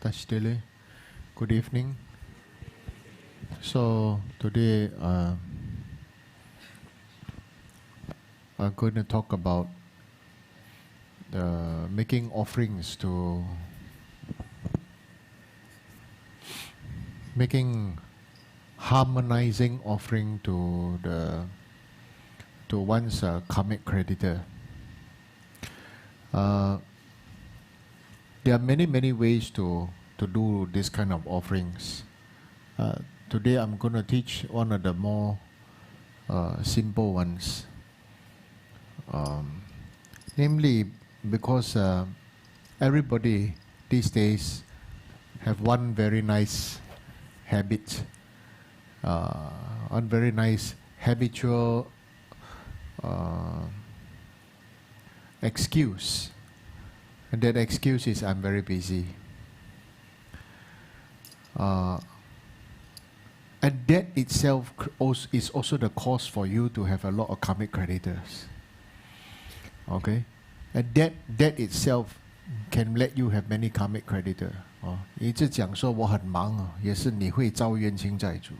Tashdele, good evening. So today I'm going to talk about the making offerings making harmonizing offering to one's karmic creditor. There are many ways to do this kind of offerings. Today I'm going to teach one of the more simple ones. Namely, because everybody these days have one very nice habit, one very nice habitual excuse. And that excuse is, I'm very busy. And that itself is also the cause for you to have a lot of karmic creditors. Okay? And that itself can let you have many karmic creditors. 一直讲说我很忙也是你会招冤亲债主。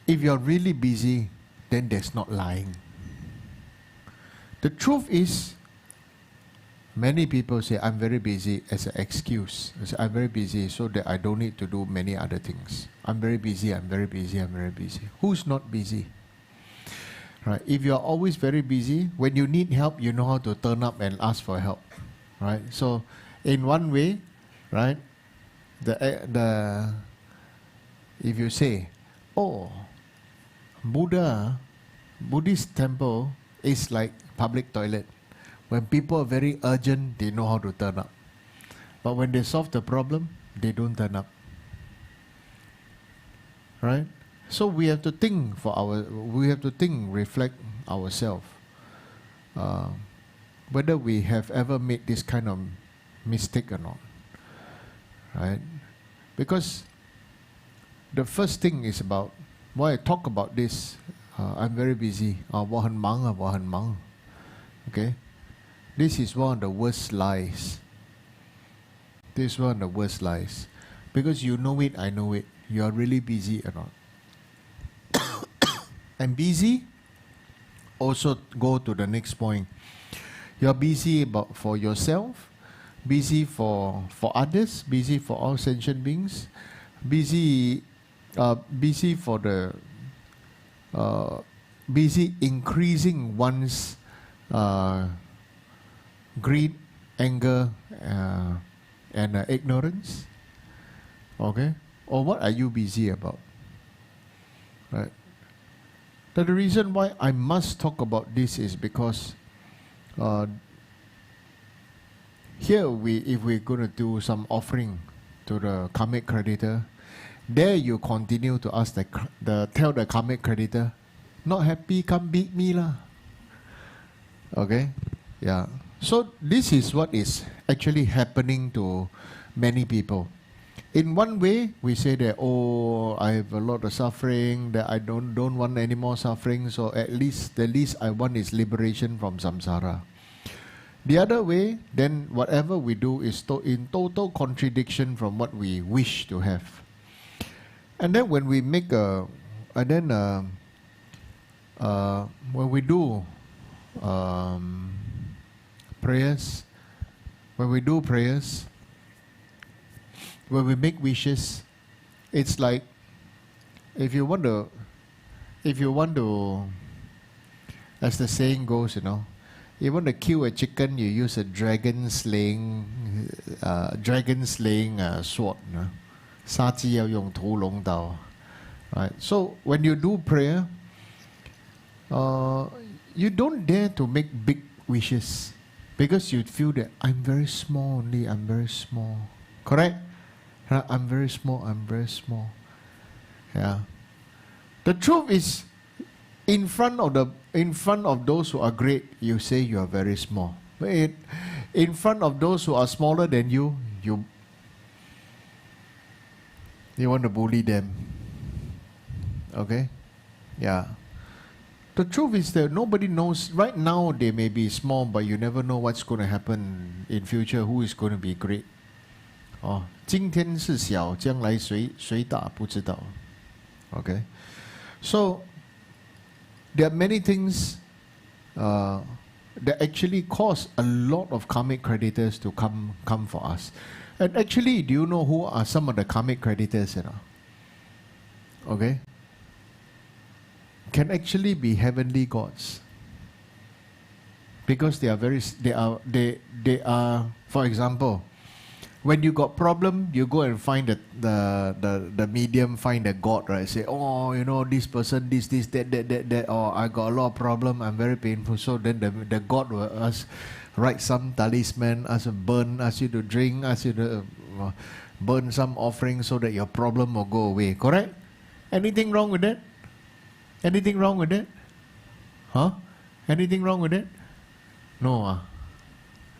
If you're really busy, then that's not lying. The truth is, many people say, I'm very busy as an excuse. They say, I'm very busy so that I don't need to do many other things. I'm very busy, I'm very busy, I'm very busy. Who's not busy? Right? If you're always very busy, when you need help, you know how to turn up and ask for help. Right? So, in one way, right, if you say, oh, Buddhist temple is like public toilet. When people are very urgent, they know how to turn up. But when they solve the problem, they don't turn up. Right? So we have to think reflect ourselves. Whether we have ever made this kind of mistake or not. Right? Because the first thing is about, why I talk about this, I'm very busy. 我很忙. Okay? This is one of the worst lies. This is one of the worst lies. Because you know it, I know it. You are really busy or not. And busy, also go to the next point. You are busy for yourself, busy for others, busy for all sentient beings, busy for the busy increasing one's greed, anger, and ignorance. Okay? Or what are you busy about? Right? But the reason why I must talk about this is because here if we're going to do some offering to the karmic creditor, there you continue to ask tell the karmic creditor, not happy, come beat me lah. Okay? Yeah. So this is what is actually happening to many people. In one way, we say that, oh, I have a lot of suffering, that I don't want any more suffering, so the least I want is liberation from samsara. The other way, then whatever we do is in total contradiction from what we wish to have. And then when we make when we do prayers, when we make wishes, it's like if you want to, as the saying goes, you want to kill a chicken, you use a dragon slaying sword. 杀鸡要用屠龙刀. Right? So when you do prayer, you don't dare to make big wishes because you feel that I'm very small only. I'm very small. Correct? I'm very small. Yeah. The truth is, in front of those who are great, you say you are very small. But in front of those who are smaller than you want to bully them. Okay? Yeah. The truth is that nobody knows. Right now they may be small, but you never know what's going to happen in future. Who is going to be great? 今天是小，将来谁大不知道。Okay, so there are many things that actually cause a lot of karmic creditors to come for us. And actually, do you know who are some of the karmic creditors? Okay, can actually be heavenly gods, because they are. For example, when you got problem, you go and find the medium, find a god, right? Say, oh, you know, this person, this, that, or I got a lot of problem, I'm very painful. So then the god will write some talisman, ask you to drink, ask you to burn some offering so that your problem will go away. Correct? Anything wrong with that? Anything wrong with that? Huh? Anything wrong with that? No.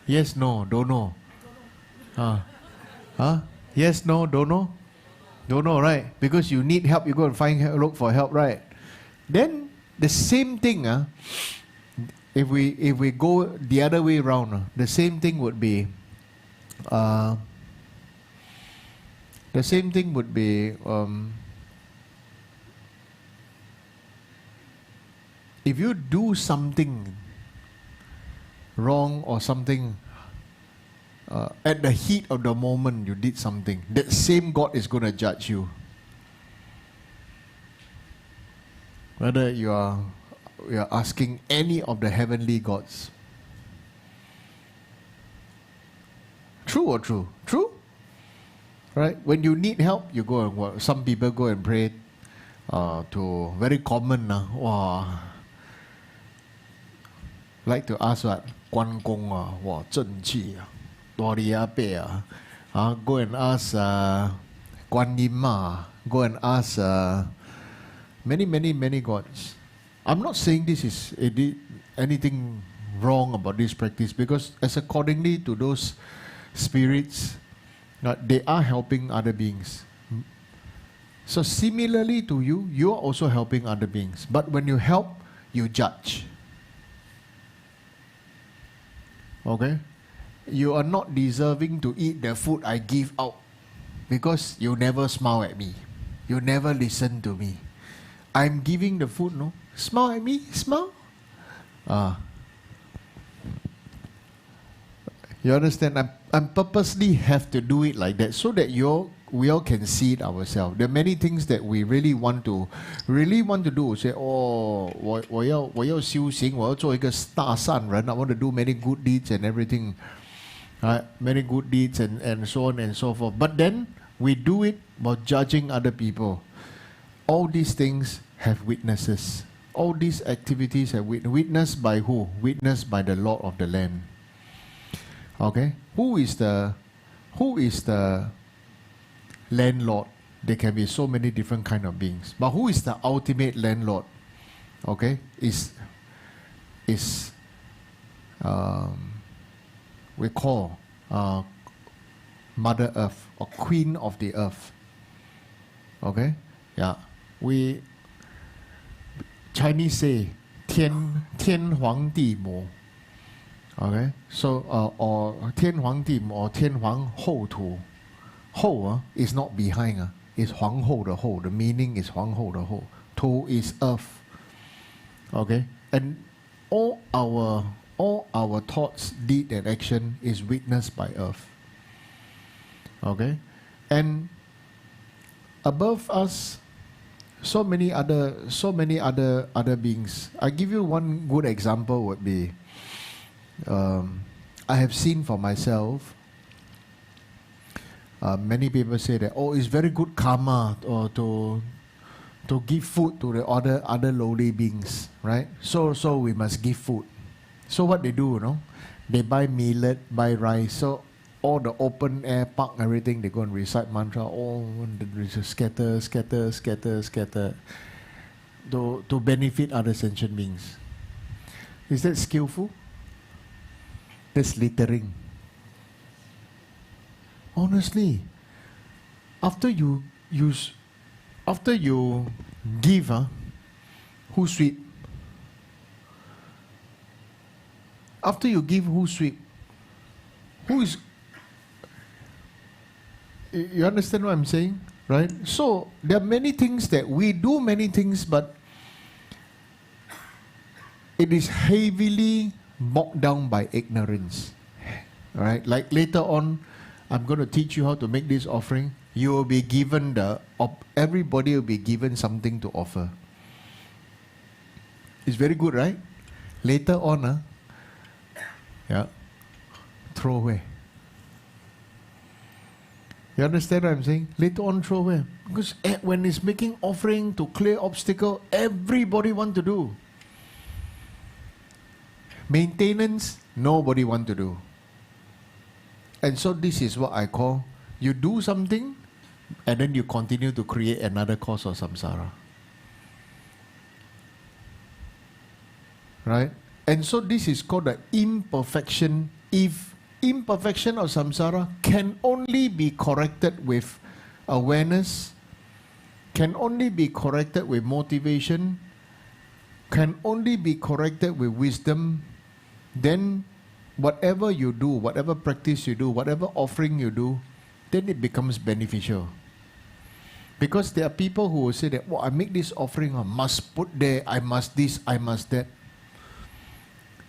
Yes, no, don't know. Yes, no, don't know? Don't know, right? Because you need help, you go and look for help, right? Then the same thing, if we go the other way around, the same thing would be if you do something wrong or something at the heat of the moment you did something, that same God is going to judge you. Whether you are asking any of the heavenly gods. True or true? True? Right? When you need help, you go and some people go and pray to very common. Like to ask what? 关公啊，哇，正气啊。Go and ask Guan Yin Ma, go and ask many gods. I'm not saying this is anything wrong about this practice, because as accordingly to those spirits, they are helping other beings. So similarly to you, you are also helping other beings. But when you help, you judge. Okay? You are not deserving to eat the food I give out, because you never smile at me. You never listen to me. I'm giving the food, no? Smile at me, smile. You understand? I purposely have to do it like that so that we all can see it ourselves. There are many things that we really want to do. Say, oh, 我要修行，我要做一个大善人. I want to do many good deeds and everything. Many good deeds and so on and so forth. But then we do it while judging other people. All these things have witnesses. All these activities have witnessed by who? Witnessed by the Lord of the land. Okay? Who is the landlord? There can be so many different kind of beings. But who is the ultimate landlord? Okay? We call Mother Earth, or Queen of the Earth. Okay? Yeah. Chinese say 天皇地母. Okay? So, or 天皇地母 or 天皇后土. Ho is not behind. It's 皇后的后. The meaning is 皇后的后. Tu is earth. Okay? And all our thoughts, deed and action is witnessed by earth. Okay? And above us, so many other beings. I give you one good example would be, I have seen for myself, many people say that, oh, it's very good karma or to give food to the other lowly beings, right? So we must give food. So what they do, they buy millet, buy rice. So all the open air park, everything, they go and recite mantra. Oh, scatter, to benefit other sentient beings. Is that skillful? That's littering. Honestly, after you give, who sweep? After you give, who sweep? Who is... You understand what I'm saying? Right? So, there are many things that we do many things, but it is heavily bogged down by ignorance. Right? Like later on, I'm going to teach you how to make this offering. You will be given everybody will be given something to offer. It's very good, right? Later on, yeah, throw away. You understand what I'm saying? Later on, throw away. Because when it's making offering to clear obstacle, everybody want to do. Maintenance, nobody want to do. And so this is what I call, you do something, and then you continue to create another cause of samsara. Right? And so this is called the imperfection. If imperfection of samsara can only be corrected with awareness, can only be corrected with motivation, can only be corrected with wisdom, then whatever you do, whatever practice you do, whatever offering you do, then it becomes beneficial. Because there are people who will say that, well, I make this offering, I must put there, I must this, I must that.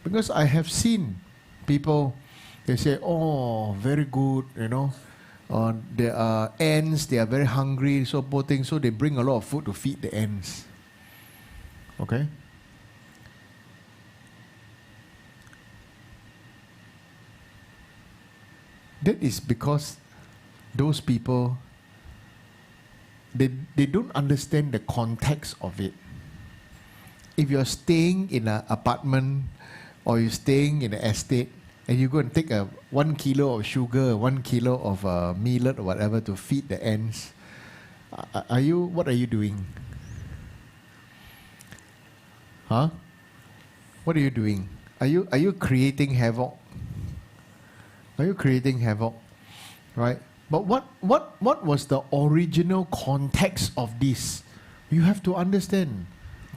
Because I have seen people, they say, oh, very good, you know. There are ants, they are very hungry, so poor thing, so they bring a lot of food to feed the ants. Okay? That is because those people, they don't understand the context of it. If you're staying in an apartment or you're staying in an estate and you go and take 1 kilo of sugar, 1 kilo of millet or whatever to feed the ants, what are you doing? Huh? What are you doing? Are you creating havoc? Are you creating havoc? Right? But what was the original context of this? You have to understand.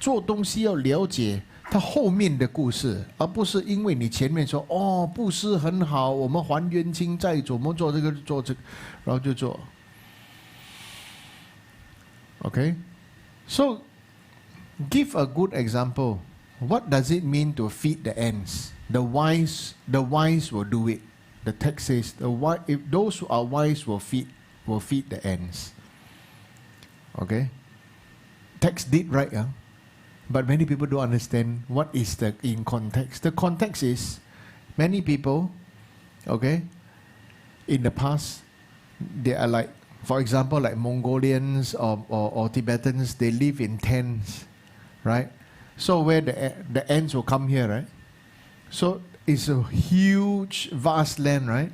做东西要了解它后面的故事，而不是因为你前面说哦布施很好，我们还冤亲债主，我们做这个做这个，然后就做。Okay? So, give a good example. What does it mean to feed the ants? The wise will do it. The text says, if those who are wise will feed the ants. Okay? Text did right, huh? But many people don't understand what is the in context. The context is many people, okay, in the past, they are like, for example, like Mongolians or Tibetans, they live in tents, right? So where the ants will come here, right? So it's a huge, vast land, right?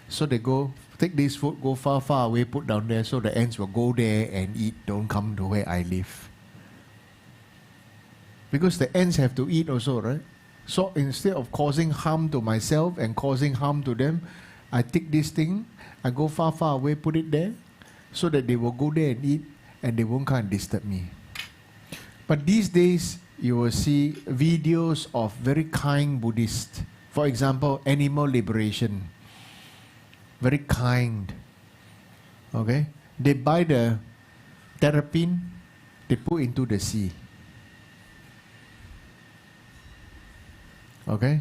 So they go, take this food, go far, far away, put down there, so the ants will go there and eat, don't come to where I live. Because the ants have to eat also, right? So instead of causing harm to myself and causing harm to them, I take this thing, I go far, far away, put it there, so that they will go there and eat, and they won't come and disturb me. But these days, you will see videos of very kind Buddhists. For example, animal liberation. Very kind. Okay? They buy the terrapin, they put into the sea. Okay?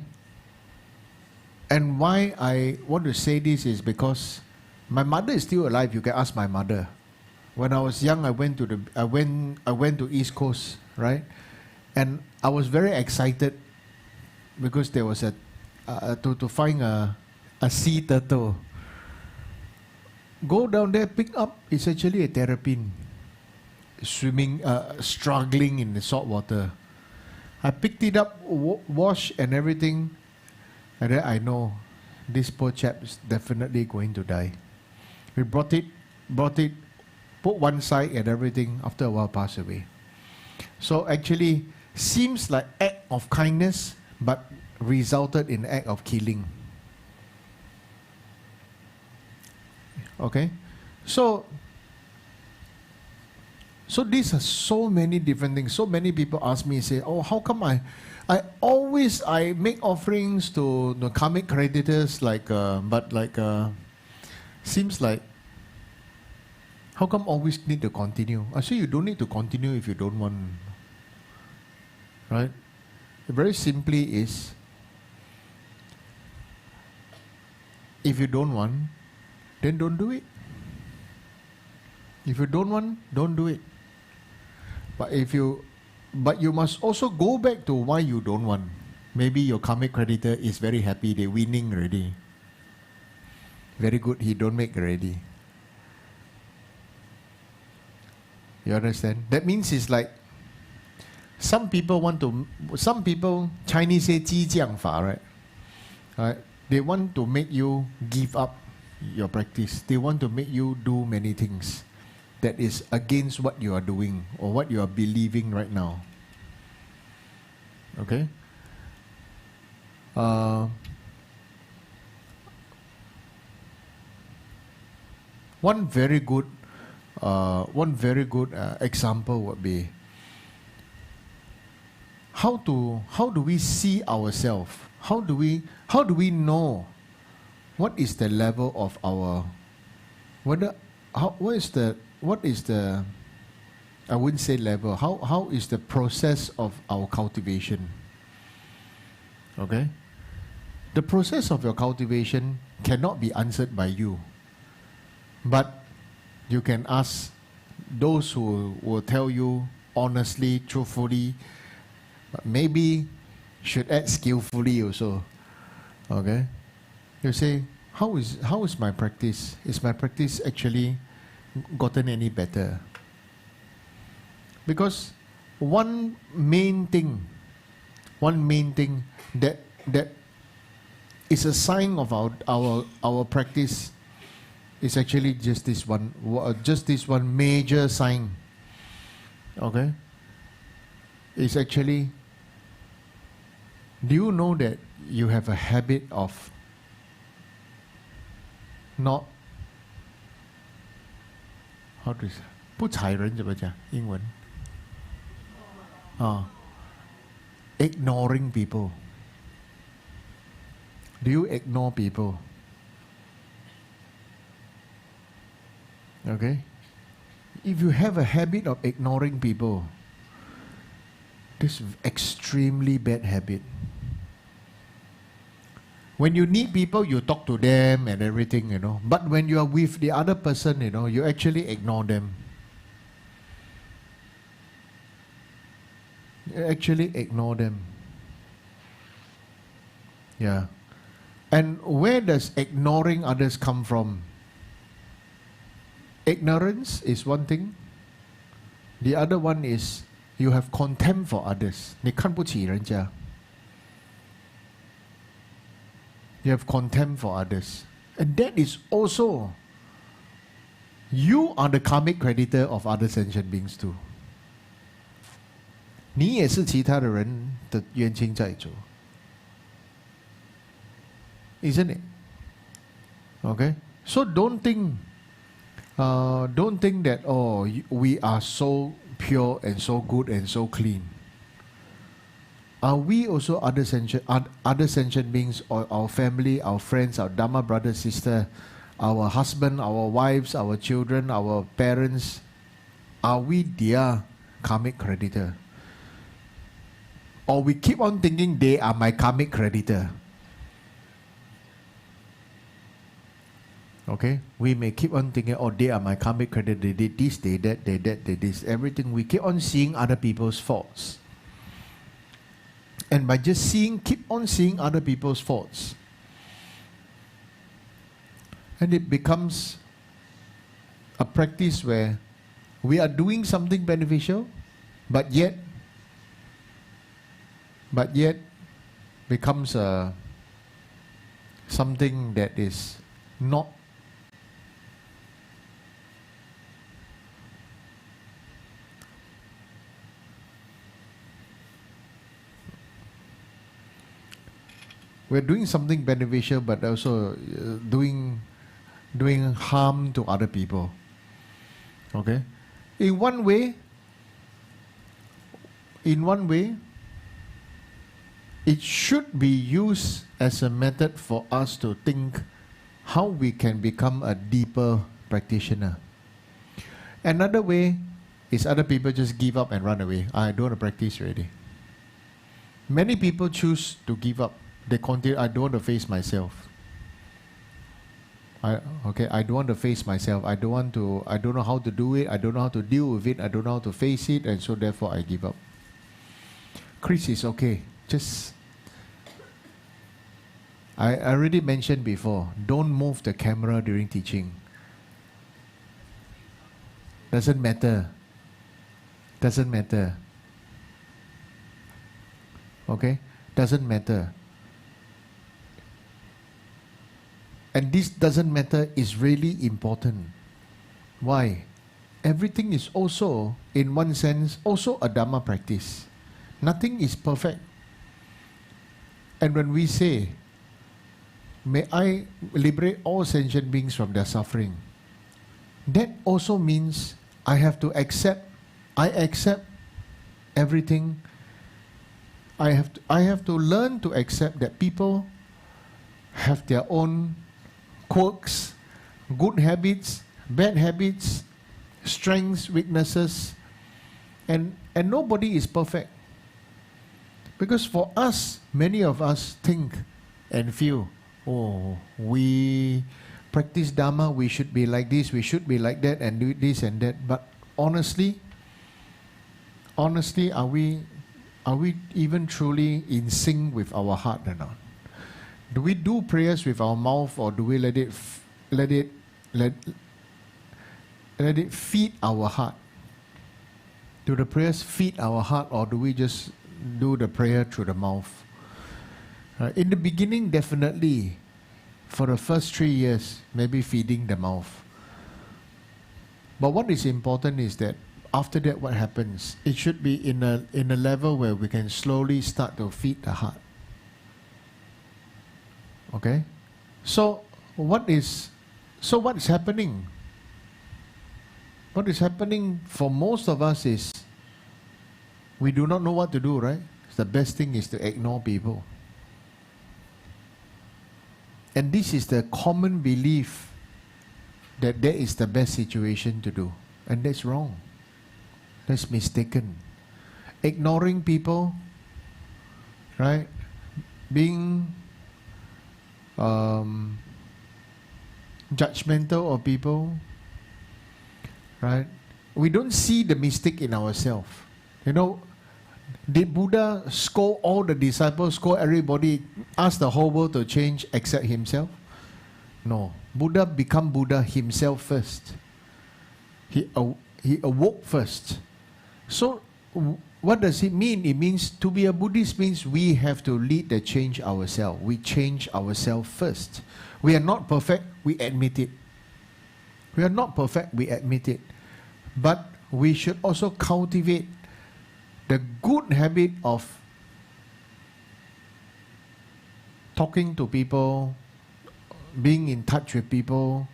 And why I want to say this is because my mother is still alive. You can ask my mother. When I was young, I went to East Coast, right? And I was very excited because there was to find a sea turtle. Go down there, pick up. It's actually a terrapin, swimming, struggling in the salt water. I picked it up, washed and everything, and then I know this poor chap is definitely going to die. We brought it, put one side and everything. After a while, passed away. So actually, seems like act of kindness, but resulted in act of killing. Okay, so these are so many different things. So many people ask me, say, "Oh, how come I make offerings to the karmic creditors, seems like, how come always need to continue? I say you don't need to continue if you don't want, right? Very simply is, if you don't want, then don't do it. If you don't want, don't do it. But you must also go back to why you don't want. Maybe your karmic creditor is very happy, they're winning already. Very good, he don't make already. You understand? That means it's like, some people, Chinese say 激将法, right? Right? They want to make you give up your practice. They want to make you do many things that is against what you are doing or what you are believing right now. Okay? One very good example would be, how do we see ourselves? How do we know what is the level of our, what is the I wouldn't say level, how is the process of our cultivation? Okay? The process of your cultivation cannot be answered by you, but you can ask those who will tell you honestly, truthfully, maybe should add skillfully also. Okay? You say, how is my practice? Is my practice actually gotten any better? Because one main thing that is a sign of our practice is actually just this one major sign. Okay? It's actually, do you know that you have a habit of not, how to say, 不踩人怎么讲英文？ ignoring people. Do you ignore people? Okay? If you have a habit of ignoring people, this is extremely bad habit. When you need people, you talk to them and everything, you know. But when you are with the other person, you know, you actually ignore them. You actually ignore them. Yeah. And where does ignoring others come from? Ignorance is one thing. The other one is you have contempt for others. 你看不起人家. You have contempt for others. And that is also, you are the karmic creditor of other sentient beings too. 你也是其他的人的冤亲债主. Isn't it? Okay? So don't think that, oh, we are so pure and so good and so clean. Are we also other sentient beings, or our family, our friends, our Dharma brother, sister, our husband, our wives, our children, our parents? Are we their karmic creditor? Or we keep on thinking they are my karmic creditor? Okay? We may keep on thinking, oh, they are my karmic creditor, they did this, they that, they that, they this, everything. We keep on seeing other people's faults. And by just keep on seeing other people's faults, and it becomes a practice where we are doing something beneficial, but yet becomes something that is not we're doing something beneficial, but also doing harm to other people. Okay? In one way, it should be used as a method for us to think how we can become a deeper practitioner. Another way is other people just give up and run away. I don't want to practice already. Many people choose to give up. They continue, I don't want to face myself. I don't want to face myself. I don't know how to do it. I don't know how to deal with it. I don't know how to face it, and so therefore I give up. Chris is okay. I already mentioned before, don't move the camera during teaching. Doesn't matter. Doesn't matter. Okay? Doesn't matter. And this doesn't matter is really important. Why? Everything is also, in one sense, also a Dharma practice. Nothing is perfect. And when we say, may I liberate all sentient beings from their suffering, that also means I have to accept, I accept everything. I have to learn to accept that people have their own quirks, good habits, bad habits, strengths, weaknesses, and nobody is perfect. Because for us, many of us think and feel, oh, we practice Dharma, we should be like this, we should be like that, and do this and that. But honestly, are we even truly in sync with our heart or not? Do we do prayers with our mouth, or do we let it feed our heart? Do the prayers feed our heart, or do we just do the prayer through the mouth? In the beginning, definitely, for the first 3 years, maybe feeding the mouth. But what is important is that after that, what happens? It should be in a level where we can slowly start to feed the heart. Okay? So what is happening? What is happening for most of us is we do not know what to do, right? The best thing is to ignore people. And this is the common belief that is the best situation to do. And that's wrong. That's mistaken. Ignoring people, right? Being judgmental of people, right? We don't see the mistake in ourselves. You know, did Buddha scold all the disciples, scold everybody, ask the whole world to change except himself? No. Buddha became Buddha himself first. He awoke first. So what does it mean? It means to be a Buddhist means we have to lead the change ourselves. We change ourselves first. We are not perfect, we admit it. We are not perfect, we admit it. But we should also cultivate the good habit of talking to people, being in touch with people.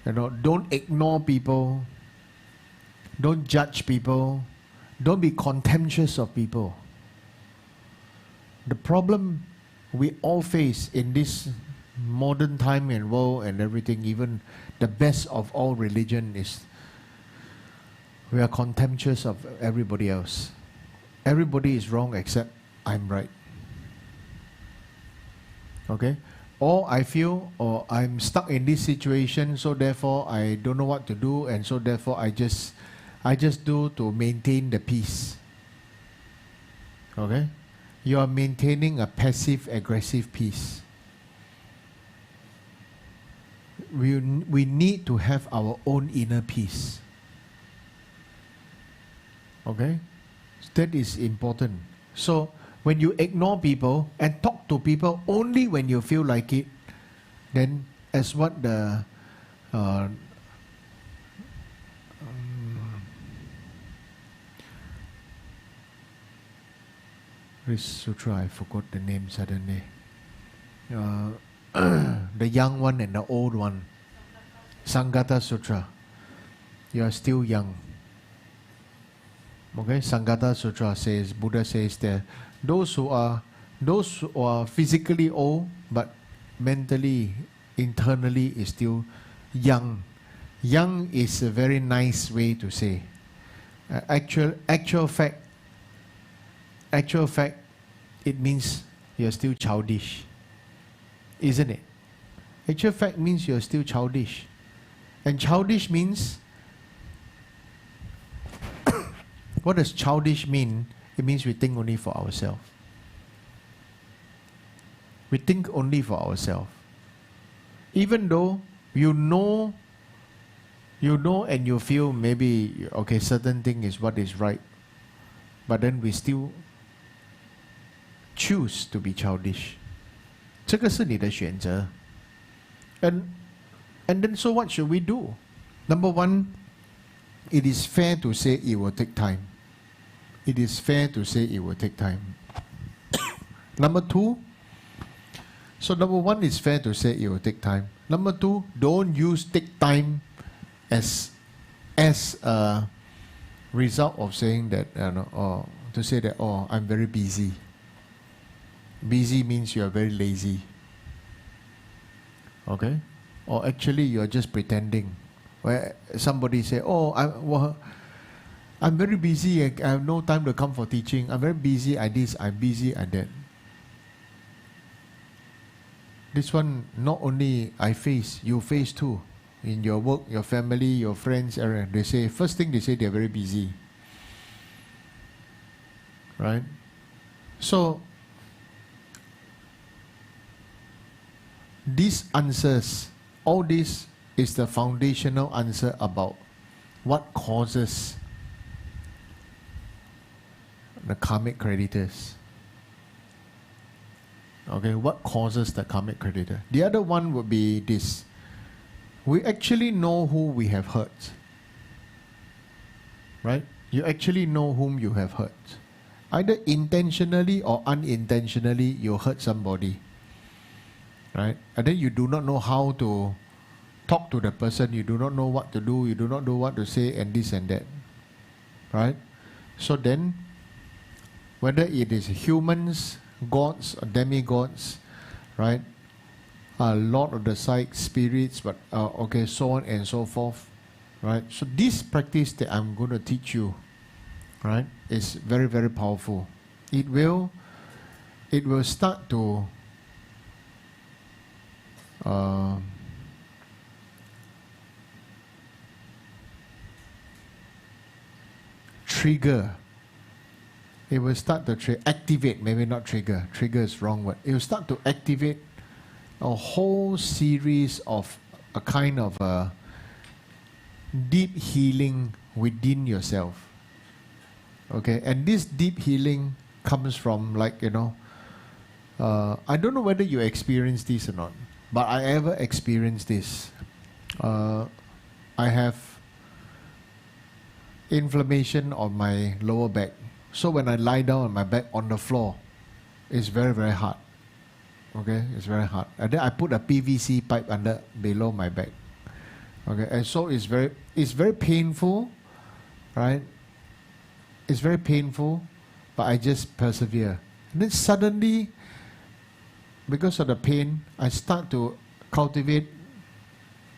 You know, don't ignore people. Don't judge people. Don't be contemptuous of people. The problem we all face in this modern time and world and everything, even the best of all religion, is we are contemptuous of everybody else. Everybody is wrong except I'm right. Okay? Or I feel, or I'm stuck in this situation, so therefore I don't know what to do, and so therefore I just do to maintain the peace. Okay? You are maintaining a passive-aggressive peace. We need to have our own inner peace. Okay? That is important. So, when you ignore people and talk to people only when you feel like it, then as what the this sutra, I forgot the name suddenly. The young one and the old one. Sangata Sutra. You are still young. Okay, Sangata Sutra says, Buddha says that those who are Those who are physically old but mentally, internally is still young. Young is a very nice way to say. Actual fact, it means you're still childish, isn't it? Actual fact means you're still childish. And childish means, what does childish mean? It means we think only for ourselves. We think only for ourselves. Even though you know and you feel maybe, okay, certain thing is what is right, but then we still choose to be childish. 这个是你的选择. And then so what should we do? Number one, it is fair to say it will take time. It is fair to say it will take time. Number two, so number one, it's fair to say it will take time. Number two, don't use take time as a result of saying that, or to say that, oh, I'm very busy. Busy means you are very lazy. Okay? Or actually you are just pretending. Where somebody say, oh, I'm very busy, I have no time to come for teaching. I'm very busy at this, I'm busy at that. This one, not only I face, you face too. In your work, your family, your friends, everyone. They say, first thing they say, they're very busy. Right? So, these answers, all this is the foundational answer about what causes the karmic creditors. Okay, what causes the karmic creditor? The other one would be this. We actually know who we have hurt. Right? You actually know whom you have hurt. Either intentionally or unintentionally, you hurt somebody. Right? And then you do not know how to talk to the person, you do not know what to do, you do not know what to say, and this and that. Right? So then, whether it is humans, gods, or demigods, right? Lord of the Sight, spirits, but okay, so on and so forth, right? So this practice that I'm going to teach you, right, is very, very powerful. It will start to trigger. It will start to activate, maybe not trigger. Trigger is wrong word. It will start to activate a whole series of a kind of a deep healing within yourself. Okay, and this deep healing comes from, like, I don't know whether you experience this or not, but I ever experienced this. I have inflammation on my lower back. So when I lie down on my back on the floor, it's very, very hard. Okay, it's very hard. And then I put a PVC pipe below my back. Okay, and so it's very painful, right? It's very painful, but I just persevere. And then suddenly, because of the pain, I start to cultivate,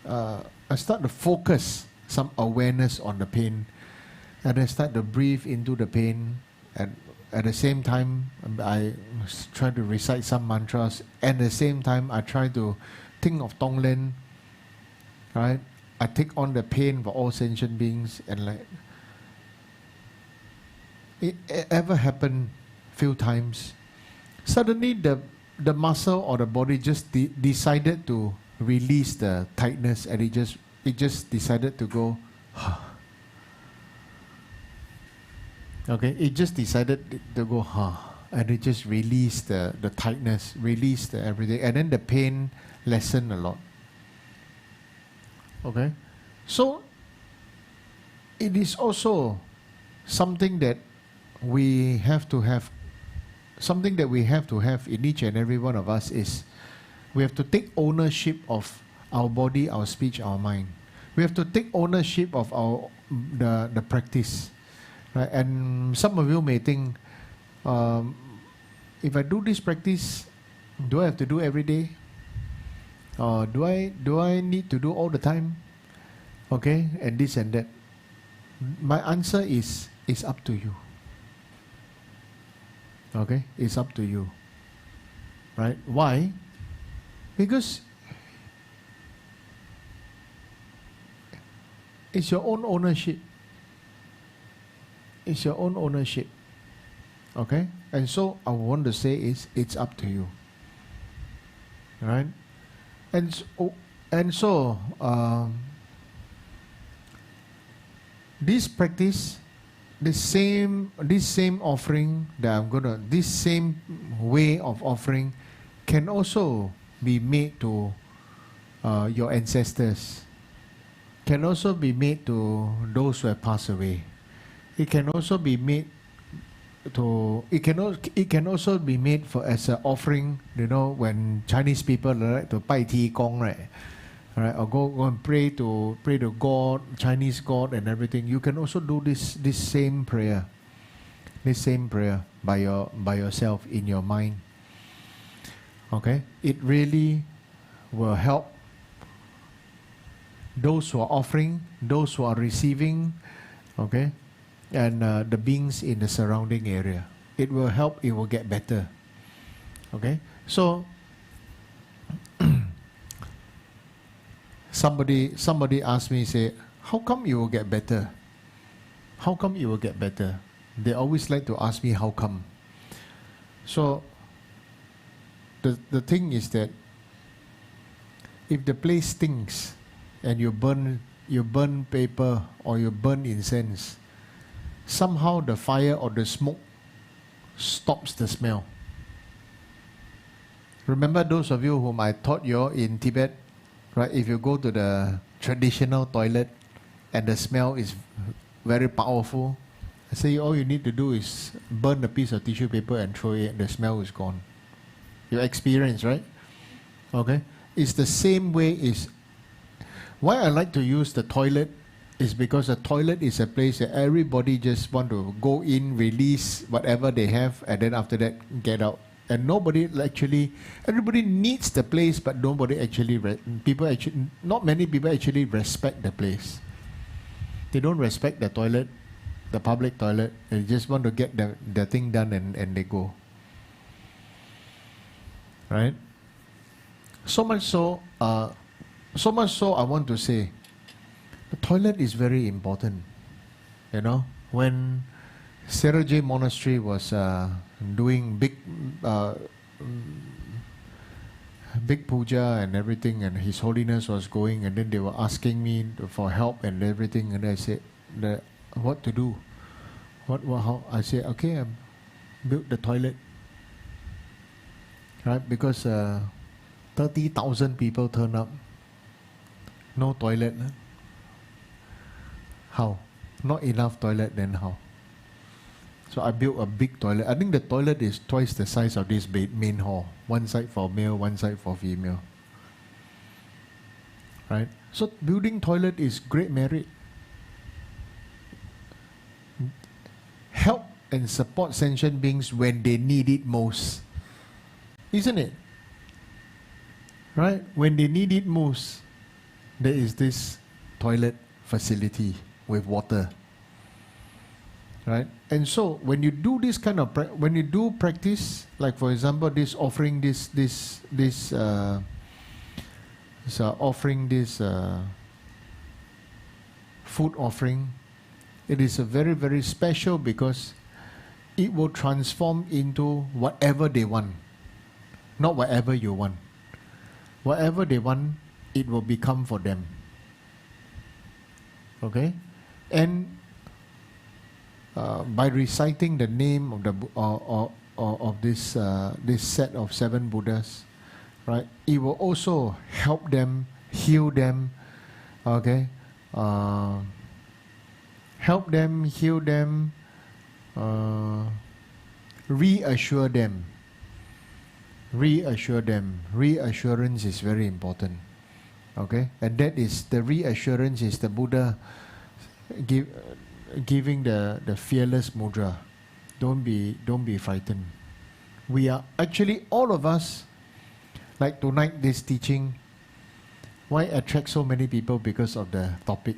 I start to focus some awareness on the pain, and I start to breathe into the pain. And at the same time, I try to recite some mantras. And at the same time, I try to think of Tonglen. Right? I take on the pain for all sentient beings, and like it ever happened few times. Suddenly, the muscle or the body just decided to release the tightness, and it just decided to go. Okay, it just decided to go, and it just released the tightness, released the everything, and then the pain lessened a lot. Okay, so it is also something that we have to have. Something that we have to have in each and every one of us is we have to take ownership of our body, our speech, our mind. We have to take ownership of the practice. Right? And some of you may think, if I do this practice, do I have to do every day? Or do I need to do all the time? Okay, and this and that. My answer is, it's up to you. Okay, it's up to you. Right? Why? Because it's your own ownership. It's your own ownership. Okay? And so I want to say is, it's up to you. Right? And so this practice, this same offering that this same way of offering can also be made to your ancestors, can also be made to those who have passed away. It can also be made to, it can also be made for as an offering, when Chinese people like to bai ti gong, right? Right, or go and pray to God, Chinese God and everything. You can also do this same prayer by yourself in your mind. Okay, it really will help those who are offering, those who are receiving, okay, and the beings in the surrounding area. It will help. It will get better. Okay, so. Somebody asked me, say, how come you will get better? How come you will get better? They always like to ask me how come. So the thing is that if the place stinks and you burn paper or you burn incense, somehow the fire or the smoke stops the smell. Remember those of you whom I taught you in Tibet? Right, if you go to the traditional toilet and the smell is very powerful, I say all you need to do is burn a piece of tissue paper and throw it, and the smell is gone. You experience, right? Okay, it's the same way. Is why I like to use the toilet is because the toilet is a place that everybody just want to go in, release whatever they have, and then after that get out. And everybody needs the place, but not many people actually respect the place. They don't respect the toilet, the public toilet. They just want to get the thing done and they go. Right? So much so I want to say, the toilet is very important. When Serajay Monastery was doing big puja and everything, and His Holiness was going, and then they were asking me for help and everything, and I said, what to do? How? I said, okay, I built the toilet, right? Because 30,000 people turn up, no toilet. How? Not enough toilet, then how? So I built a big toilet. I think the toilet is twice the size of this main hall. One side for male, one side for female. Right? So building toilet is great merit. Help and support sentient beings when they need it most. Isn't it? Right? When they need it most, there is this toilet facility with water. Right? And so when you do this kind of when you do practice, like for example, this offering offering this food offering, it is a very, very special because it will transform into whatever they want, not whatever you want. Whatever they want, it will become for them. Okay, and by reciting the name of this set of 7 Buddhas, right? It will also help them, heal them. Okay, help them, heal them, reassure them. Reassure them. Reassurance is very important. Okay, and that is the reassurance is the Buddha giving the fearless mudra. Don't be frightened. We are actually, all of us, like tonight, this teaching, why attract so many people? Because of the topic.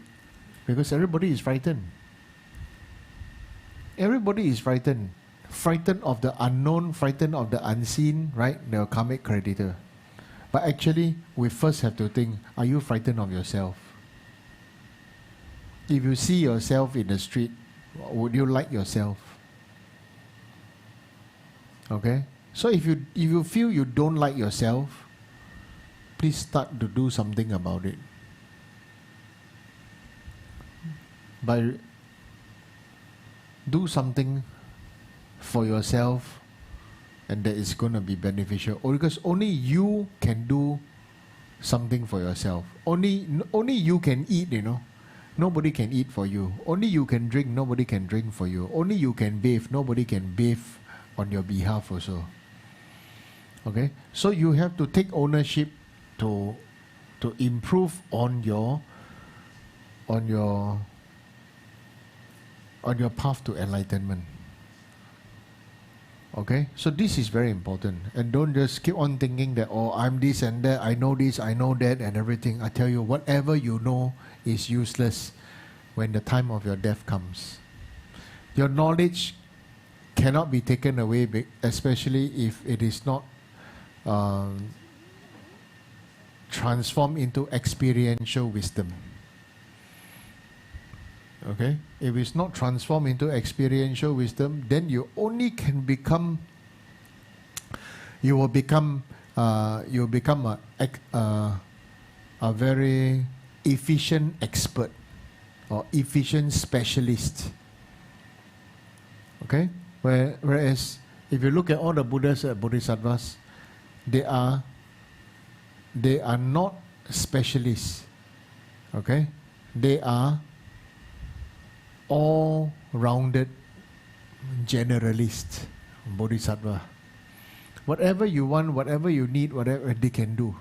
Because everybody is frightened. Everybody is frightened. Frightened of the unknown, frightened of the unseen, right? The karmic creditor. But actually, we first have to think, are you frightened of yourself? If you see yourself in the street, would you like yourself? Okay? So if you feel you don't like yourself, please start to do something about it. Do something for yourself, and that is going to be beneficial. Because only you can do something for yourself. Only you can eat, you know. Nobody can eat for you. Only you can drink, nobody can drink for you. Only you can bathe, nobody can bathe on your behalf also. Okay? So you have to take ownership to improve on your path to enlightenment. Okay? So this is very important. And don't just keep on thinking that, oh, I'm this and that, I know this, I know that, and everything. I tell you, whatever you know is useless when the time of your death comes. Your knowledge cannot be taken away, especially if it is not transformed into experiential wisdom. Okay? If it's not transformed into experiential wisdom, then you will become a very efficient expert or efficient specialist. Okay? Whereas if you look at all the Buddhas and Bodhisattvas, they are not specialists. Okay? They are all-rounded generalist bodhisattva. Whatever you want, whatever you need, whatever they can do.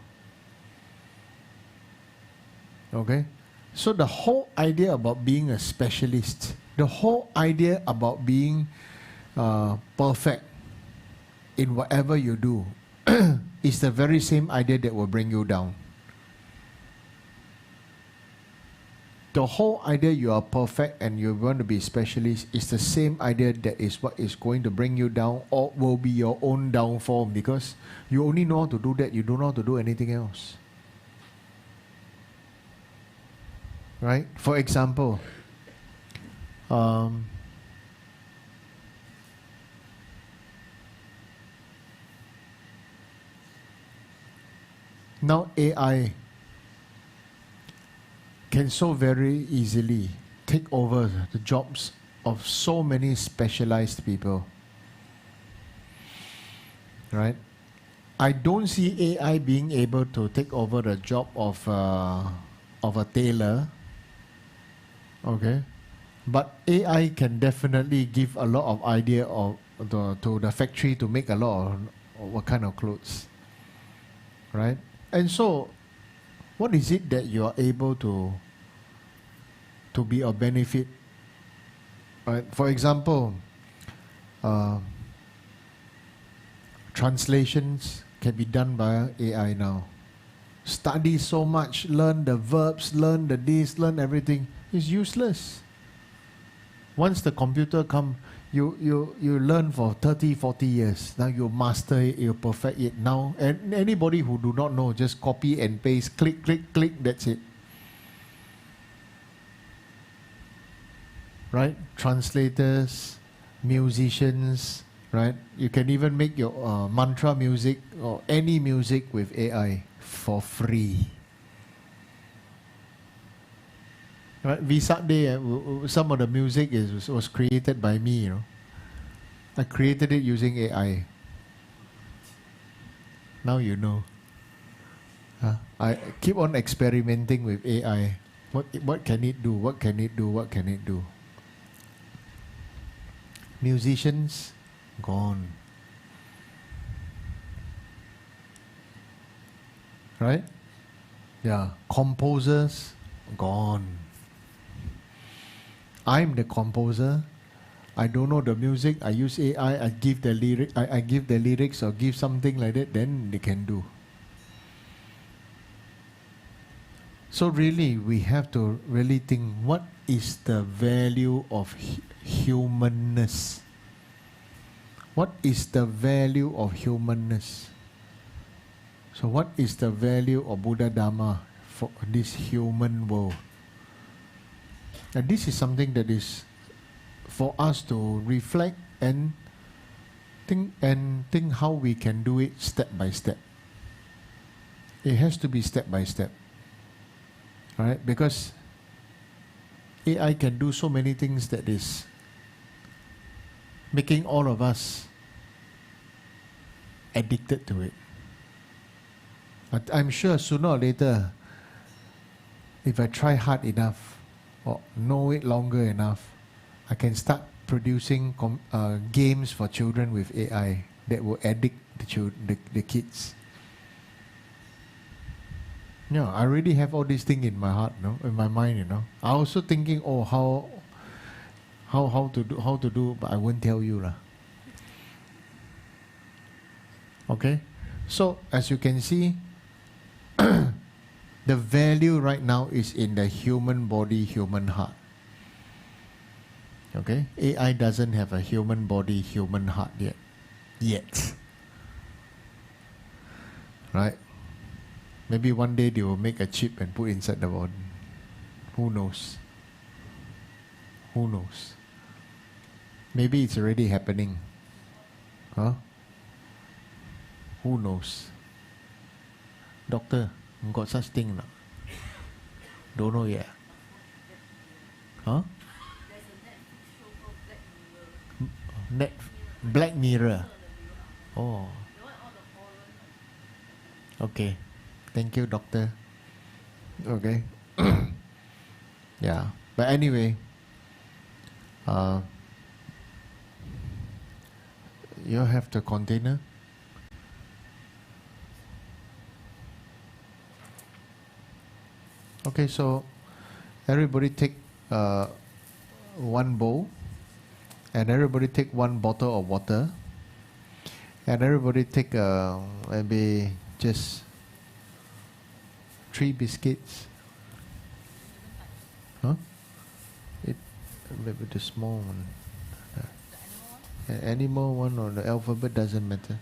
Okay? So the whole idea about being a specialist, the whole idea about being perfect in whatever you do is the very same idea that will bring you down. The whole idea you are perfect and you want to be specialist is the same idea that is what is going to bring you down or will be your own downfall, because you only know how to do that, you don't know how to do anything else. Right? For example, now AI can so very easily take over the jobs of so many specialized people. Right? I don't see AI being able to take over the job of a tailor. Okay? But AI can definitely give a lot of idea to the factory to make a lot of what kind of clothes. Right? And so, what is it that you are able to be of benefit? Right? For example, translations can be done by AI now. Study so much, learn the verbs, learn the this, learn everything. It's useless. Once the computer come, you learn for 30, 40 years. Now you master it, you perfect it. Now, and anybody who do not know, just copy and paste, click, click, click, that's it. Right? Translators, musicians, right? You can even make your mantra music or any music with AI for free. Right? Vesak Day, some of the music was created by me, you know. I created it using AI. Now you know. I keep on experimenting with AI. What can it do? What can it do? What can it do? Musicians, gone. Right? Yeah. Composers, gone. I'm the composer. I don't know the music, I use AI, I give the I give the lyrics or give something like that, then they can do. So really, we have to really think, what is the value of humanness? What is the value of humanness? So what is the value of Buddha Dharma for this human world? And this is something that is for us to reflect and think how we can do it step by step. It has to be step by step. Right? Because AI can do so many things that is making all of us addicted to it. But I'm sure sooner or later, if I try hard enough or know it longer enough, I can start producing games for children with AI that will addict the kids. Yeah, I already have all these things in my heart, in my mind, I also thinking, how to do, but I won't tell you lah. Okay, so as you can see, the value right now is in the human body, human heart. Okay, AI doesn't have a human body, human heart yet. Right? Maybe one day they will make a chip and put inside the body. Who knows? Who knows? Maybe it's already happening. Huh? Who knows? Doctor, got such thing not? Don't know yet. Huh? Black Mirror. Oh. Okay. Thank you, doctor. Okay. Yeah. But anyway, you have the container. Okay, so everybody take one bowl, and everybody take one bottle of water, and everybody take maybe just 3 biscuits. Huh? Maybe the small one. An animal one or the alphabet doesn't matter.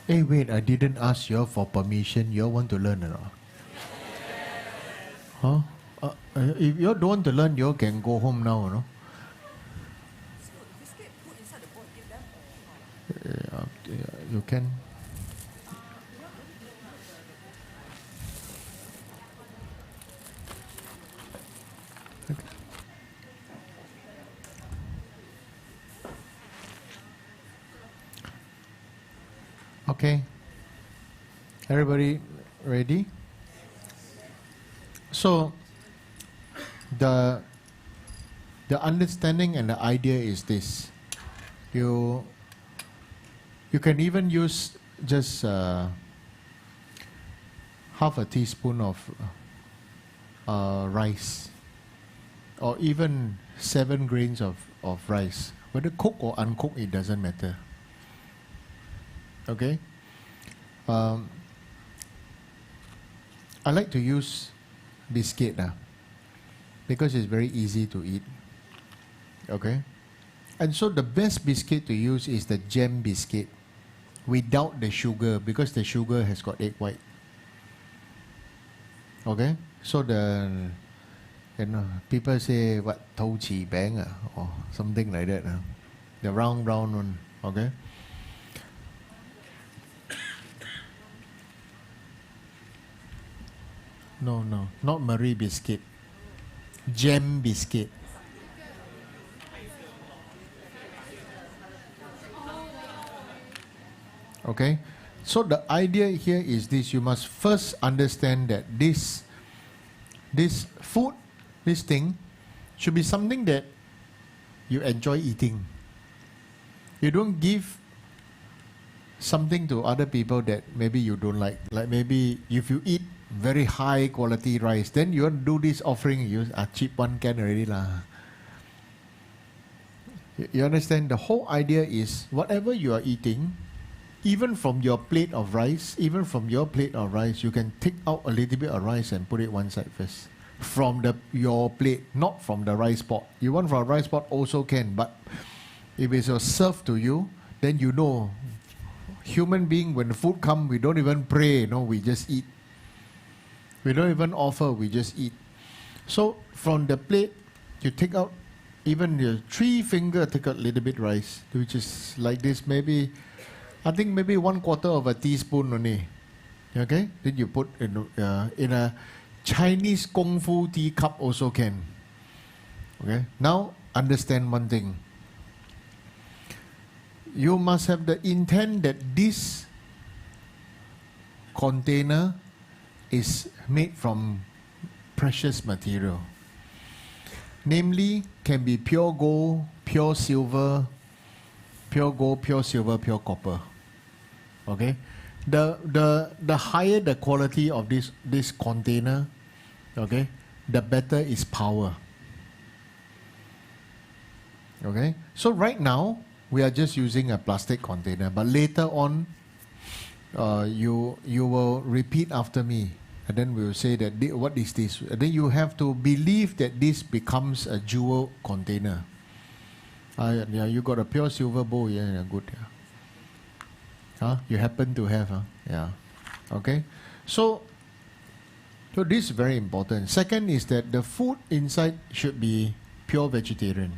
Hey, wait, I didn't ask you all for permission. You all want to learn or not? Huh? If you all don't want to learn, you all can go home now, no? You can. Okay. Everybody ready? So, the understanding and the idea is this. You can even use just half a teaspoon of rice, or even 7 grains of rice. Whether cooked or uncooked, it doesn't matter. Okay? I like to use biscuit because it's very easy to eat. Okay? And so the best biscuit to use is the gem biscuit without the sugar, because the sugar has got egg white. Okay? So people say what, Tau Chi Bang or something like that. The round one. Okay? No, not Marie biscuit. Gem biscuit. Okay? So the idea here is this: you must first understand that this food, this thing, should be something that you enjoy eating. You don't give something to other people that maybe you don't like. Like maybe if you eat very high quality rice, then you want to do this offering, you cheap one can already lah. You understand? The whole idea is whatever you are eating, even from your plate of rice, you can take out a little bit of rice and put it one side first. From your plate, not from the rice pot. You want from a rice pot also can, but if it's served to you, then you know, human being, when the food come, we don't even pray, we just eat. We don't even offer, we just eat. So from the plate, you take out, even your 3 finger, take out a little bit rice, which is like this, maybe, I think maybe 1/4 of a teaspoon only. Okay? Then you put in a Chinese Kung Fu tea cup also can. Okay? Now, understand one thing. You must have the intent that this container is made from precious material. Namely, can be pure gold, pure silver, pure gold, pure silver, pure copper. Okay? The higher the quality of this container, okay, the better its power. Okay? So right now, we are just using a plastic container, but later on, you will repeat after me, and then we will say that what is this? And then you have to believe that this becomes a jewel container. Yeah, you got a pure silver bowl, yeah, good. Yeah. You happen to have, yeah. Okay, so this is very important. Second is that the food inside should be pure vegetarian.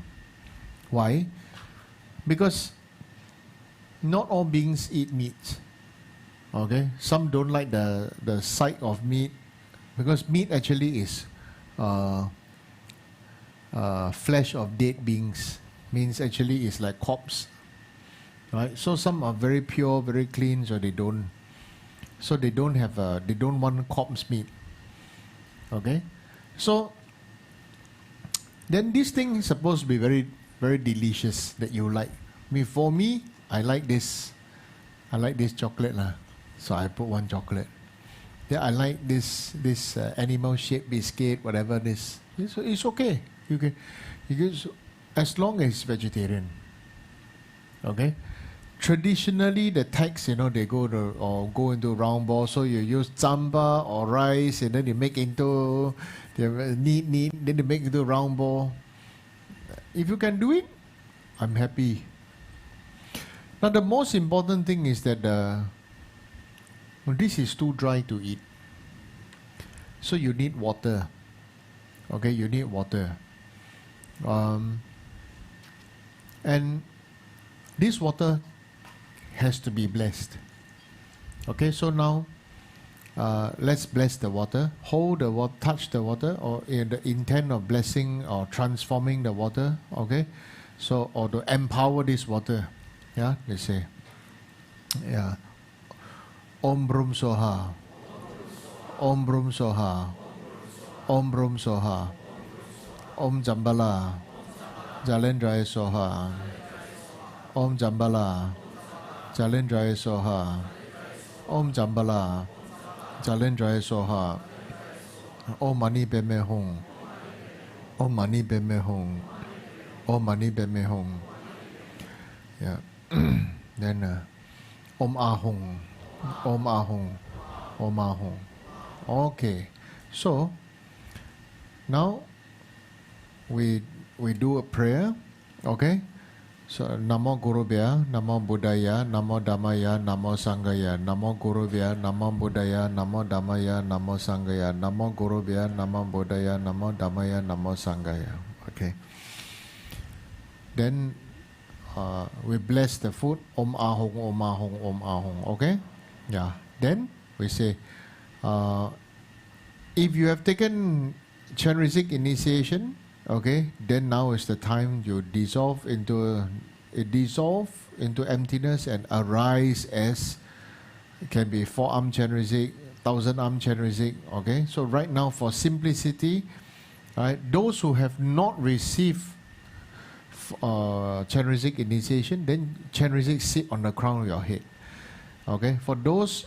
Why? Because not all beings eat meat. Okay, some don't like the sight of meat, because meat actually is flesh of dead beings. Means actually is like corpse. Right? So some are very pure, very clean, so they don't. So they don't want corpse meat. Okay, so then this thing is supposed to be very, very delicious that you like. For me, I like this chocolate lah. So I put 1 chocolate. Then I like this animal shaped biscuit, whatever this. It's okay. You can as long as it's vegetarian. Okay. Traditionally, the text, they go into round ball. So you use jamba or rice, and then they make into neat. Then they make into round ball. If you can do it, I'm happy. Now the most important thing is that this is too dry to eat. So you need water. Okay, you need water. And this water has to be blessed. Okay, so now let's bless the water. Hold the water, touch the water, or in the intent of blessing or transforming the water. Okay, so or to empower this water. Yeah, they say. Yeah. Om Brum Soha. Om Brum Soha. Om Brum Soha. Om Jambala. Jalendraya Soha. Om Jambala. Jalendraya Soha. Om Jambala. Jalendraya Soha. Om Mani Beme Hong. Om Mani Beme Hong. Om Mani Beme Hong. Yeah. Then Om Ahong. Om Ahong. Om Ahong. Okay. So now we do a prayer. Okay. So Namo Gurubhya, Namo Buddhaya, Namo Dhammaya, Namo Sanghaya, Namo Gurubhya, Namo Buddhaya, Namo Dhammaya, Namo Sanghaya, Namo Gurubhya, Namo Buddhaya, Namo Dhammaya, Namo Sanghaya. Okay. Then we bless the food. Om Ahong, Om Ahong, Om Ahong. Okay? Yeah. Then we say, if you have taken Chenrezig initiation, okay, then now is the time you dissolve into it dissolves into emptiness and arise as, it can be 4-arm Chenrezig, 1,000-arm Chenrezig, okay? So right now for simplicity, right, those who have not received Chenrezig initiation, then Chenrezig sit on the crown of your head, okay? For those,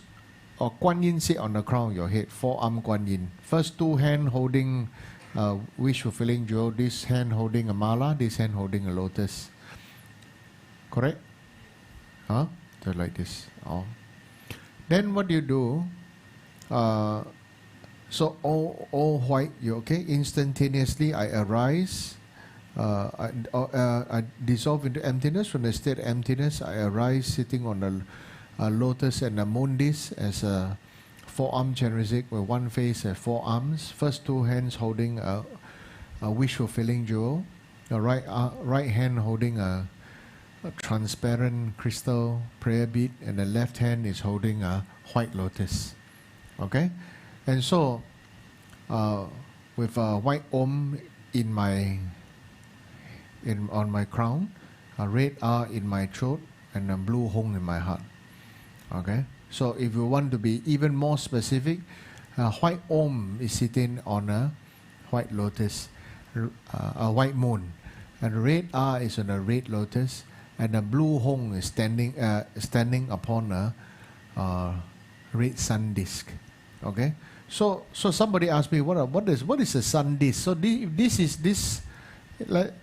Kuan Yin sit on the crown of your head, 4-arm Kuan Yin. First 2 hands holding wish fulfilling jewel, this hand holding a mala, this hand holding a lotus. Correct? Huh? So like this. Oh. Then what you do? So all white, you okay? Instantaneously I arise. I dissolve into emptiness. From the state of emptiness, I arise sitting on a lotus and a mundis as a 4-arm Chenrezig with one face and 4 arms. First 2 hands holding a wish fulfilling jewel. The right hand holding a transparent crystal prayer bead, and the left hand is holding a white lotus. Okay, and so with a white Om on my crown, a red R in my throat, and a blue Hong in my heart. Okay, so if you want to be even more specific, white Om is sitting on a white lotus, a white moon, and red R is on a red lotus, and the blue Hong is standing upon a red sun disk. Okay, so somebody asked me what is a sun disk? So this like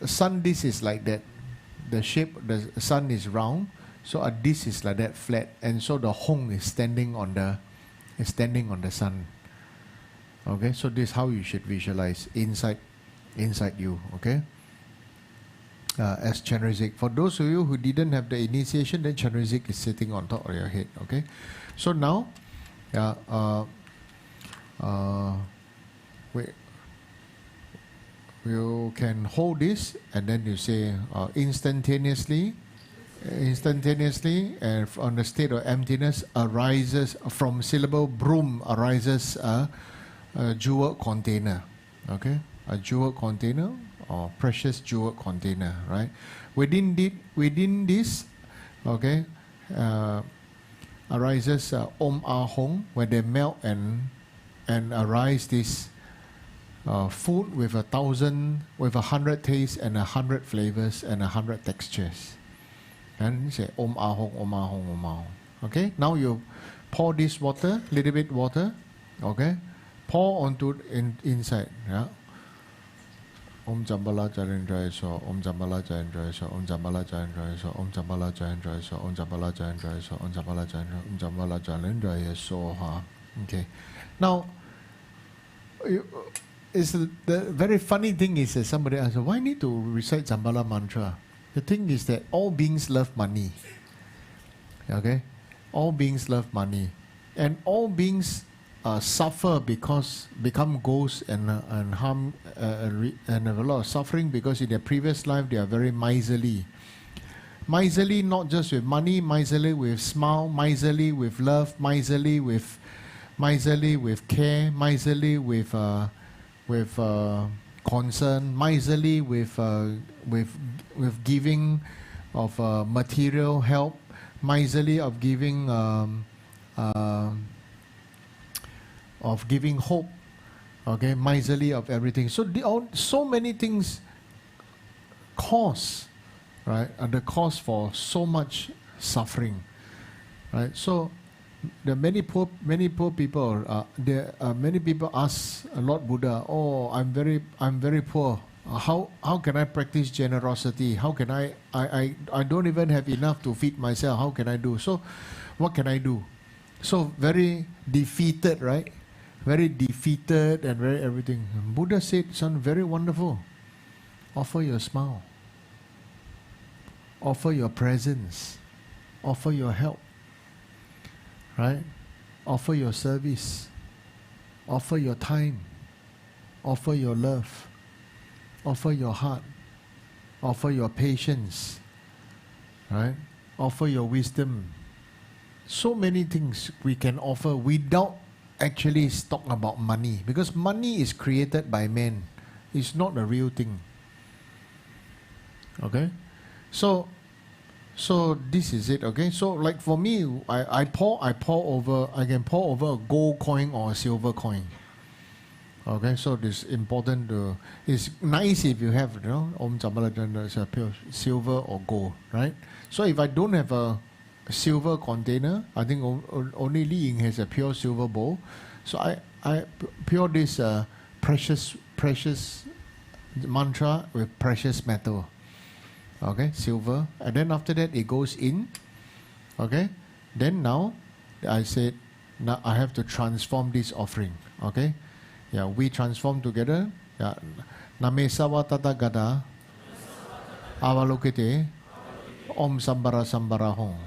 sun disk is like that. The shape, the sun is round, so a disk is like that, flat, and so the Hong is standing on the sun. Okay, so this is how you should visualize inside you. Okay, as Chenrezig. For those of you who didn't have the initiation, then Chenrezig is sitting on top of your head. Okay, so now, you can hold this, and then you say instantaneously, and on the state of emptiness arises from syllable broom arises a jewel container. Okay, a jewel container or precious jewel container, right? Within this, okay, arises Om Ah Hong, where they melt and arise this food with 100 tastes and 100 flavors and 100 textures. And you say Om Ah Hong, Om Ah Hong, Om Ah Hong. Okay, now you pour this water, little bit water, okay, pour onto inside. Yeah. Om Jambala Jayendraya So, Om Jambala Jayendraya So, Om Jambala Jayendraya So, Om Jambala Jayendraya So, Om Jambala Jayendraya So, Om Jambala Jayendraya, Om Jambala Jayendraya So. Okay. Now, the very funny thing is that somebody asked, why need to recite Jambala mantra? The thing is that all beings love money. Okay? All beings love money. And all beings suffer because become ghosts and harm and have a lot of suffering because in their previous life they are very miserly. Miserly not just with money, miserly with smile, miserly with love, miserly with care, miserly with concern, miserly with giving of material help, miserly of giving hope, okay, miserly of everything. So so many things cause, right, are the cause for so much suffering, right? So there are many poor people. Many people ask Lord Buddha, "Oh, I'm very poor. How can I practice generosity? How can I don't even have enough to feed myself. How can I do? So, what can I do?" So very defeated, right? Very defeated and very everything. Buddha said something very wonderful. Offer your smile. Offer your presence. Offer your help. Right? Offer your service. Offer your time. Offer your love. Offer your heart. Offer your patience. Right? Offer your wisdom. So many things we can offer without actually talking about money. Because money is created by men. It's not a real thing. Okay? So this is it, okay? So like for me, I pour over, I can pour over a gold coin or a silver coin. Okay, so this important to, it's nice if you have, you know, Om Jambalajan is a pure silver or gold, right? So if I don't have a silver container, I think only Li Ying has a pure silver bowl. So I pour this precious mantra with precious metal. Okay, silver, and then after that it goes in. Okay, then now I said, now I have to transform this offering. Okay, yeah, we transform together. Yeah, Namesawa Tata Gada Avalokite Om Sambara Sambara Hong.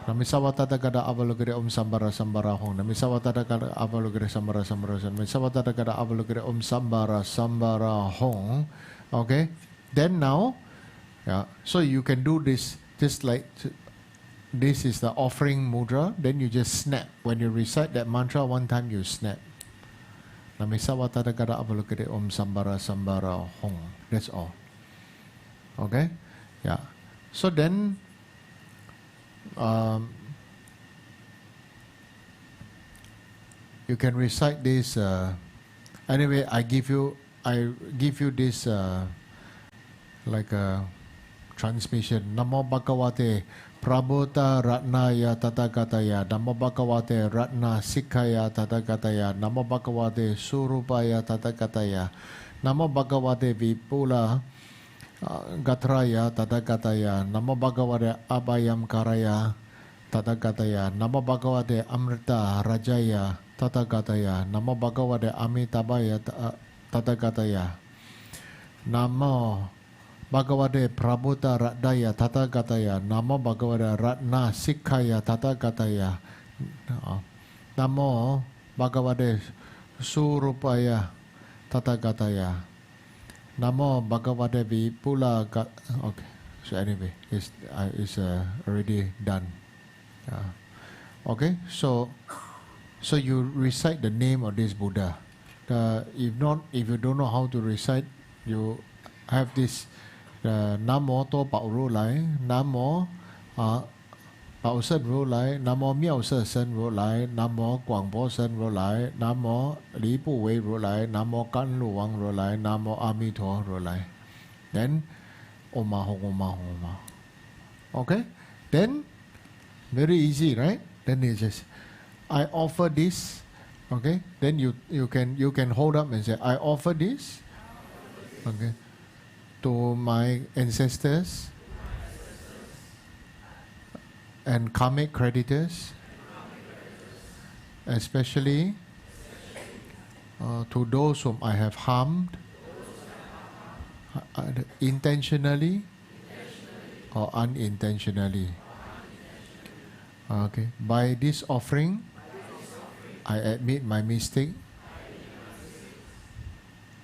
Namisawa Tata Gada Avalokite Om Sambara Sambara Hong. Namisawa Tata Gada Avalokite Sambara Sambara Hong. Namisawa Tata Gada Avalokite Om Sambara Sambara Hong. Okay, then now, yeah, so you can do this just like this is the offering mudra. Then you just snap. When you recite that mantra one time, you snap. Namisawa Tata Gada Avalokite Om Sambara Sambara Hong. That's all. Okay, yeah. So then, you can recite this. Anyway, I give you this like a transmission. Namo Bhagavate Prabhuta Ratnaya Tathagataya. Namo Bhagavate Ratna Sikhaya Tathagataya. Namo Bhagavate Surupaya Tathagataya. Namo Bhagavate Vipula Gatraya Tathagataya. Namo Bhagavate Abhayam Karaya Tathagataya. Namo Bhagavate Amrita Rajaya Tathagataya. Namo Bhagavate Amitabhaya Tathagataya. Namo Bhagavate Prabhuta Ratnaya Tathagataya. Namo Bhagavate Ratna Sikhaya Tathagataya. Namo Bhagavate Surupaya Tathagataya. Namo Bhagavate Vipula. Okay, so anyway, it's already done. Okay, so you recite the name of this Buddha. If you don't know how to recite, you have this Nam Mô Tô Bảo Ru Lại, Nam Mô Bảo Sân Ru Lại, Nam Mô Miao Sơ Sân Ru Lại, Nam Mô Quảng Bó Sân Ru Lại, Nam Mô Lý Bù Wei Ru Lại, Nam Mô Can Lu Wang Ru Lại, Nam Mô A Mi Tho Ru Lại. Then Om Ma Hong Om Ma Hong Om Ma. Okay, then very easy, right? Then it's just I offer this. Okay, then you can hold up and say I offer this. Okay, to my ancestors and karmic creditors, especially to those whom I have harmed intentionally or unintentionally. Okay, by this offering, I admit my mistake.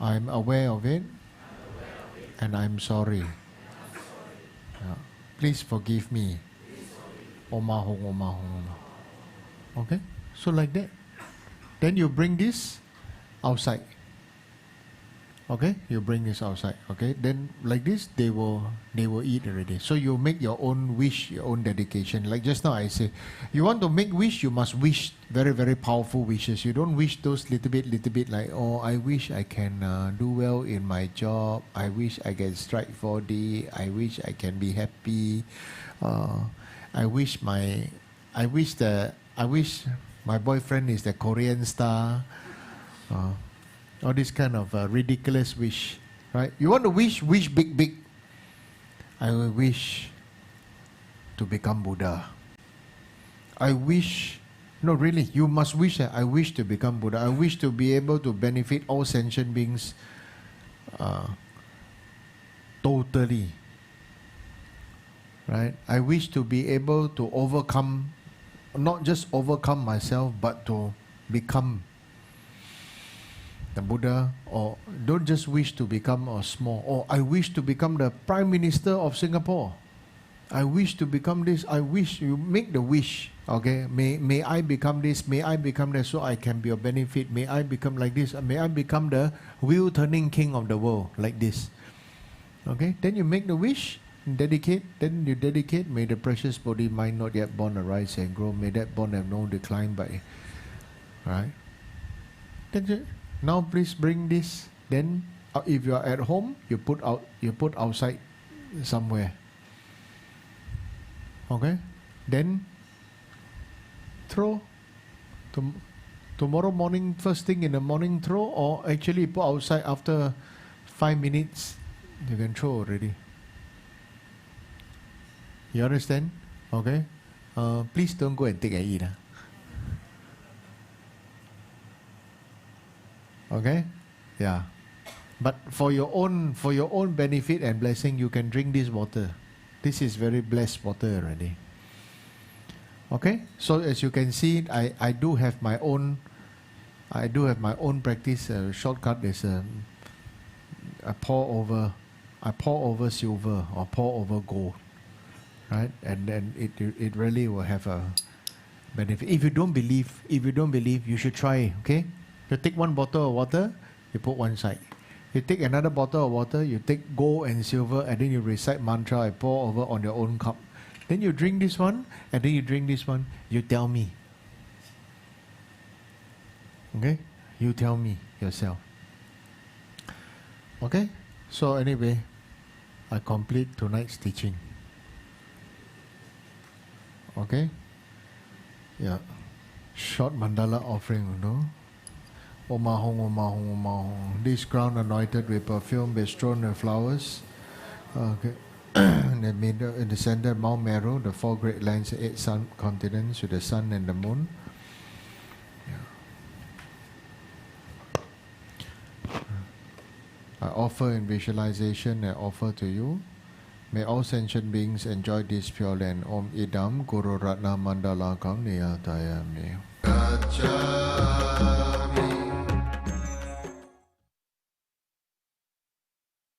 I'm aware of it, and I'm sorry. Please forgive me. Oma Hong, Oma Hong, Oma. Okay, so like that. Then you bring this outside. Okay, you bring this outside. Okay, then like this, they will eat already. So you make your own wish, your own dedication. Like just now I say, you want to make wish, you must wish very, very powerful wishes. You don't wish those little bit like, oh, I wish I can do well in my job. I wish I can strike 4D. I wish I can be happy. I wish my boyfriend is the Korean star. All this kind of ridiculous wish, right? You want to wish big. I will wish to become Buddha. I wish, no really, you must wish that I wish to become Buddha. I wish to be able to benefit all sentient beings totally. Right? I wish to be able to overcome, not just overcome myself, but to become the Buddha. Or don't just wish to become a small, or I wish to become the Prime Minister of Singapore. I wish to become this. I wish, you make the wish. Okay, may I become this, may I become that, so I can be of benefit. May I become like this, may I become the wheel turning king of the world, like this. Okay, then you make the wish. dedicate, then you dedicate, may the precious body mind not yet born arise and grow, may that born have no decline by, right? Then now please bring this, then if you are at home, you put outside somewhere. Okay? Then throw. Tomorrow morning, first thing in the morning, throw, or actually put outside after 5 minutes, you can throw already. You understand? Okay? Please don't go and take and eat. Okay? Yeah. But for your own benefit and blessing, you can drink this water. This is very blessed water already. Okay? So as you can see, I do have my own practice. Shortcut is I pour over silver or pour over gold, right? And then it really will have a benefit. If you don't believe, you should try. Okay? You take one bottle of water, you put one side. You take another bottle of water, you take gold and silver, and then you recite mantra and pour over on your own cup. Then you drink this one, and then you drink this one. You tell me. Okay? You tell me yourself. Okay? So anyway, I complete tonight's teaching. Okay? Yeah. Short mandala offering, you know. Om Ahong, Om Ahong, Om Ahong. This ground anointed with perfume, bestrewn with flowers. Okay. In the middle, in the center, Mount Meru, the 4 great lands, 8 sun continents with the sun and the moon. Yeah. I offer in visualization, I offer to you. May all sentient beings enjoy this pure land. Om Idam Guru Ratna Mandala Kam Niyatayami. Gacchami.